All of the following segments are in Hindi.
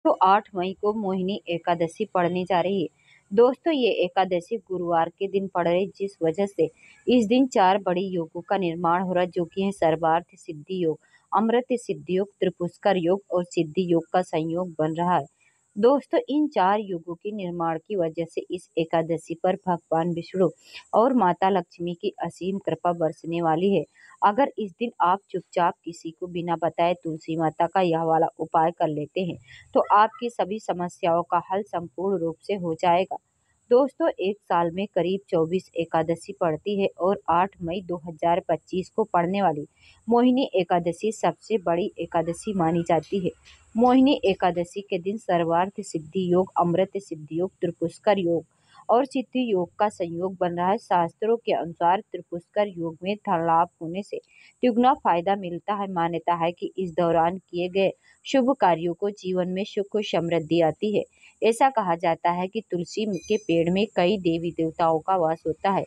तो 8 मई को मोहिनी एकादशी पड़ने जा रही है। दोस्तों, ये एकादशी गुरुवार के दिन पड़ रही, जिस वजह से इस दिन 4 बड़ी योगों का निर्माण हो रहा है, जो कि है सर्वार्थ सिद्धि योग, अमृत सिद्धि योग, त्रिपुष्कर योग और सिद्धि योग का संयोग बन रहा है। दोस्तों, इन 4 युगों के निर्माण की वजह से इस एकादशी पर भगवान विष्णु और माता लक्ष्मी की असीम कृपा बरसने वाली है। अगर इस दिन आप चुपचाप किसी को बिना बताए तुलसी माता का यह वाला उपाय कर लेते हैं, तो आपकी सभी समस्याओं का हल संपूर्ण रूप से हो जाएगा। दोस्तों, एक साल में करीब 24 एकादशी पड़ती है और 8 मई 2025 को पड़ने वाली मोहिनी एकादशी सबसे बड़ी एकादशी मानी जाती है। मोहिनी एकादशी के दिन सर्वार्थ सिद्धि योग, अमृत सिद्धि योग, त्रिपुष्कर योग और सिद्धि योग का संयोग बन रहा है। शास्त्रों के अनुसार त्रिपुष्कर योग में धन लाभ होने से दुगना फायदा मिलता है। मान्यता है कि इस दौरान किए गए शुभ कार्यों को जीवन में सुख और समृद्धि आती है। ऐसा कहा जाता है कि तुलसी के पेड़ में कई देवी देवताओं का वास होता है।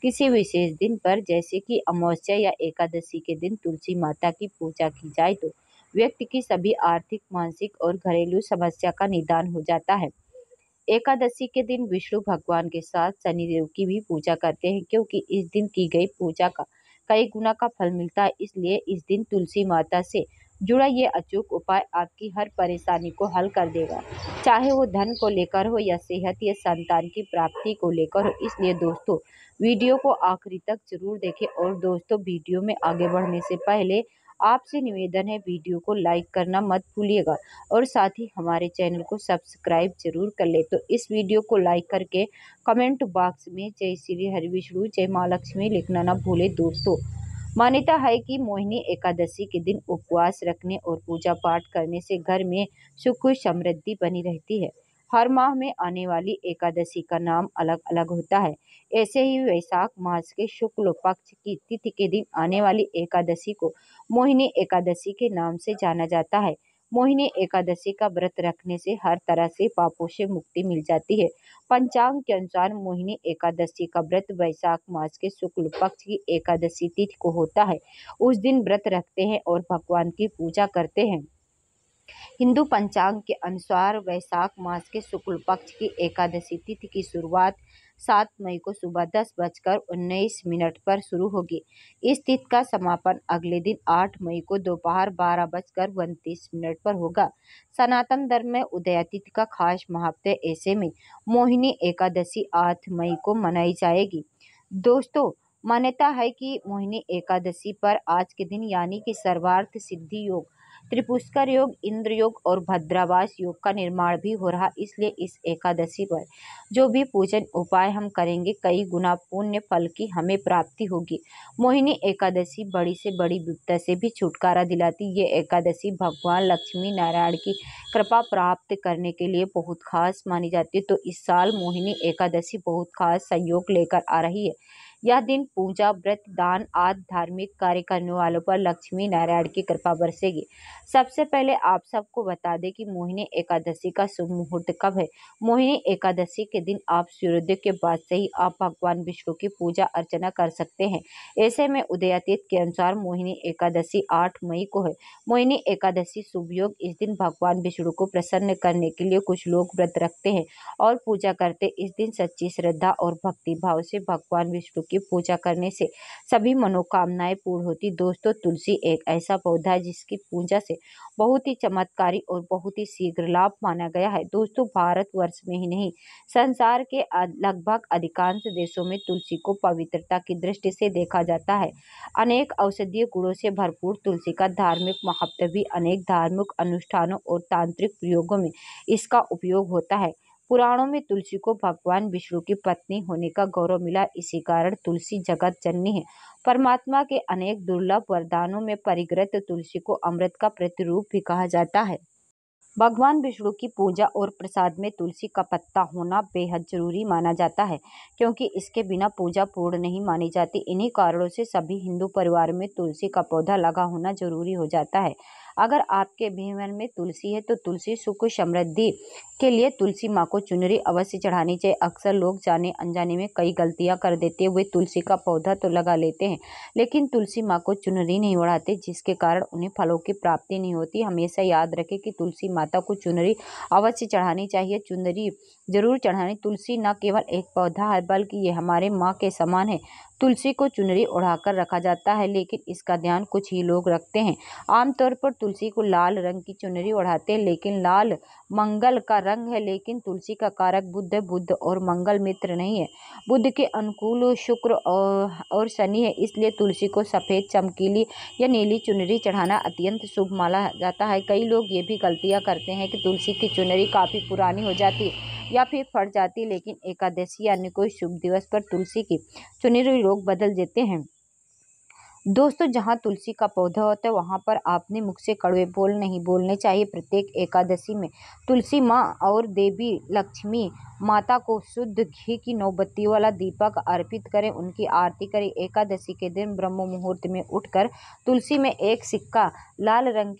किसी विशेष दिन पर, जैसे कि अमावस्या या एकादशी के दिन तुलसी माता की पूजा की जाए तो व्यक्ति की सभी आर्थिक, मानसिक और घरेलू समस्या का निदान हो जाता है। एकादशी के दिन विष्णु भगवान के साथ शनिदेव की भी पूजा करते हैं, क्योंकि इस दिन की गई पूजा का कई गुना का फल मिलता है। इसलिए इस दिन तुलसी माता से जुड़ा ये अचूक उपाय आपकी हर परेशानी को हल कर देगा, चाहे वो धन को लेकर हो या सेहत या संतान की प्राप्ति को लेकर हो। इसलिए दोस्तों, वीडियो को आखिरी तक जरूर देखें। और दोस्तों, वीडियो में आगे बढ़ने से पहले आपसे निवेदन है, वीडियो को लाइक करना मत भूलिएगा और साथ ही हमारे चैनल को सब्सक्राइब जरूर कर ले। तो इस वीडियो को लाइक करके कमेंट बॉक्स में जय श्री हरि विष्णु, जय माँ लक्ष्मी लिखना ना भूले। दोस्तों, मान्यता है कि मोहिनी एकादशी के दिन उपवास रखने और पूजा पाठ करने से घर में सुख समृद्धि बनी रहती है। हर माह में आने वाली एकादशी का नाम अलग अलग होता है। ऐसे ही वैशाख मास के शुक्ल पक्ष की तिथि के दिन आने वाली एकादशी को मोहिनी एकादशी के नाम से जाना जाता है। मोहिनी एकादशी का व्रत रखने से हर तरह से पापों से मुक्ति मिल जाती है। पंचांग के अनुसार मोहिनी एकादशी का व्रत वैशाख मास के शुक्ल पक्ष की एकादशी तिथि को होता है। उस दिन व्रत रखते हैं और भगवान की पूजा करते हैं। हिंदू पंचांग के अनुसार वैशाख मास के शुक्ल पक्ष की एकादशी तिथि की शुरुआत 7 मई को सुबह 10:19 पर शुरू होगी। इस तिथि का समापन अगले दिन 8 मई को दोपहर 12:32 पर होगा। सनातन धर्म में उदया तिथि का खास महत्व है। ऐसे में मोहिनी एकादशी 8 मई को मनाई जाएगी। दोस्तों, मान्यता है कि मोहिनी एकादशी पर आज के दिन यानी कि सर्वार्थ सिद्धि योग, त्रिपुष्कर योग, इंद्र योग और भद्रावास योग का निर्माण भी हो रहा। इसलिए इस एकादशी पर जो भी पूजन उपाय हम करेंगे, कई गुना पुण्य फल की हमें प्राप्ति होगी। मोहिनी एकादशी बड़ी से बड़ी विपदा से भी छुटकारा दिलाती। ये एकादशी भगवान लक्ष्मी नारायण की कृपा प्राप्त करने के लिए बहुत खास मानी जाती है। तो इस साल मोहिनी एकादशी बहुत खास संयोग लेकर आ रही है। यह दिन पूजा, व्रत, दान आदि धार्मिक कार्य करने वालों पर लक्ष्मी नारायण की कृपा बरसेगी। सबसे पहले आप सबको बता दें कि मोहिनी एकादशी का शुभ मुहूर्त कब है। मोहिनी एकादशी के दिन आप सूर्योदय के बाद से ही आप भगवान विष्णु की पूजा अर्चना कर सकते हैं। ऐसे में उदयातिथि के अनुसार मोहिनी एकादशी 8 मई को है। मोहिनी एकादशी शुभ योग। इस दिन भगवान विष्णु को प्रसन्न करने के लिए कुछ लोग व्रत रखते हैं और पूजा करते। इस दिन सच्ची श्रद्धा और भक्ति भाव से भगवान विष्णु की पूजा करने से सभी मनोकामनाएं पूर्ण होती। दोस्तों, तुलसी एक ऐसा पौधा है जिसकी पूजा से बहुत ही चमत्कारी और बहुत ही शीघ्र लाभ माना गया है। दोस्तों, भारतवर्ष में ही नहीं, संसार के लगभग अधिकांश देशों में तुलसी को पवित्रता की दृष्टि से देखा जाता है। अनेक औषधीय गुणों से भरपूर तुलसी का धार्मिक महत्व भी अनेक धार्मिक अनुष्ठानों और तांत्रिक प्रयोगों में इसका उपयोग होता है। पुराणों में तुलसी को भगवान विष्णु की पत्नी होने का गौरव मिला। इसी कारण तुलसी जगत जननी है। परमात्मा के अनेक दुर्लभ वरदानों में परिग्रत तुलसी को अमृत का प्रतिरूप भी कहा जाता है। भगवान विष्णु की पूजा और प्रसाद में तुलसी का पत्ता होना बेहद जरूरी माना जाता है, क्योंकि इसके बिना पूजा पूर्ण नहीं मानी जाती। इन्हीं कारणों से सभी हिंदू परिवार में तुलसी का पौधा लगा होना जरूरी हो जाता है। अगर आपके जीवन में तुलसी है तो तुलसी सुख समृद्धि के लिए तुलसी माँ को चुनरी अवश्य चढ़ानी चाहिए। अक्सर लोग जाने अनजाने में कई गलतियां कर देते हुए तुलसी का पौधा तो लगा लेते हैं, लेकिन तुलसी माँ को चुनरी नहीं ओढ़ाते, जिसके कारण उन्हें फलों की प्राप्ति नहीं होती। हमेशा याद रखें कि तुलसी माता को चुनरी अवश्य चढ़ानी चाहिए। चुनरी जरूर चढ़ानी। तुलसी न केवल एक पौधा है बल्कि ये हमारे माँ के समान है। तुलसी को चुनरी ओढ़ाकर रखा जाता है, लेकिन इसका ध्यान कुछ ही लोग रखते हैं। आमतौर पर तुलसी को लाल रंग की चुनरी ओढ़ाते हैं, लेकिन लाल मंगल का रंग है, लेकिन तुलसी का कारक बुध और मंगल मित्र नहीं है। बुध के अनुकूल शुक्र और शनि है, इसलिए तुलसी को सफेद, चमकीली या नीली चुनरी चढ़ाना अत्यंत शुभ माना जाता है। कई लोग ये भी गलतियां करते हैं कि तुलसी की चुनरी काफी पुरानी हो जाती है या फिर फट जाती है, लेकिन एकादशी या अन्य कोई शुभ दिवस पर तुलसी की चुनरी लोग बदल देते हैं। दोस्तों, जहाँ तुलसी का पौधा होता है वहाँ पर आपने मुख से कड़वे बोल नहीं बोलने चाहिए। प्रत्येक एकादशी में तुलसी माँ और देवी लक्ष्मी माता को शुद्ध घी की 9 बत्ती वाला दीपक अर्पित करें, उनकी आरती करें। एकादशी के दिन ब्रह्म मुहूर्त में उठकर तुलसी में एक सिक्का लाल रंग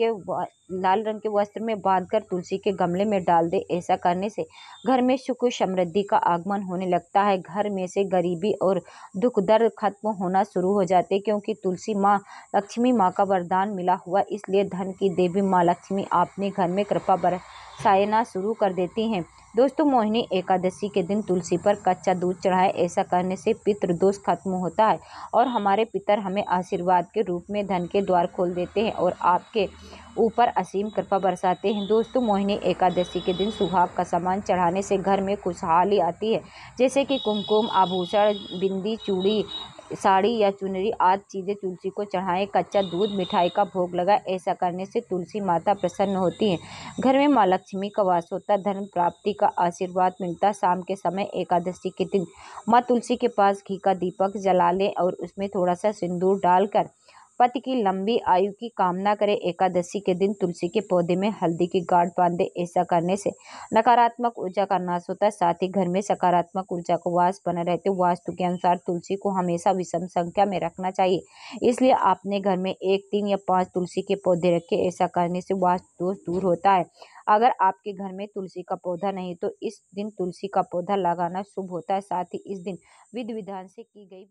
के वस्त्र में बांधकर तुलसी के गमले में डाल दे। ऐसा करने से घर में सुख समृद्धि का आगमन होने लगता है। घर में से गरीबी और दुख दर्द खत्म होना शुरू हो जाते, क्योंकि तुलसी माँ लक्ष्मी माँ का वरदान मिला हुआ, इसलिए धन की देवी माँ लक्ष्मी अपने घर में कृपा बरसाना शुरू कर देती हैं। दोस्तों, मोहिनी एकादशी के दिन तुलसी पर कच्चा दूध चढ़ाएं। ऐसा करने से पितृ दोष खत्म होता है और हमारे पितर हमें आशीर्वाद के रूप में धन के द्वार खोल देते हैं और आपके ऊपर असीम कृपा बरसाते हैं। दोस्तों, मोहिनी एकादशी के दिन सुहाग का सामान चढ़ाने से घर में खुशहाली आती है, जैसे कि कुमकुम, आभूषण, बिंदी, चूड़ी, साड़ी या चुनरी आदि चीजें तुलसी को चढ़ाएं। कच्चा दूध, मिठाई का भोग लगाएं। ऐसा करने से तुलसी माता प्रसन्न होती हैं। घर में माँ लक्ष्मी का वास होता है, धन प्राप्ति का आशीर्वाद मिलता है। शाम के समय एकादशी के दिन माँ तुलसी के पास घी का दीपक जला लें और उसमें थोड़ा सा सिंदूर डालकर पति की लंबी आयु की कामना करें। एकादशी के दिन तुलसी के पौधे में हल्दी की गांठ बांध दें। ऐसा करने से नकारात्मक ऊर्जा का नाश होता है, साथ ही घर में सकारात्मक ऊर्जा को वास बना रहते। वास्तु के अनुसार तुलसी को हमेशा विषम संख्या में रखना चाहिए, इसलिए आपने घर में 1, 3 या 5 तुलसी के पौधे रखे। ऐसा करने से वास्तु दोष दूर होता है। अगर आपके घर में तुलसी का पौधा नहीं तो इस दिन तुलसी का पौधा लगाना शुभ होता है। साथ ही इस दिन विधि विधान से की गई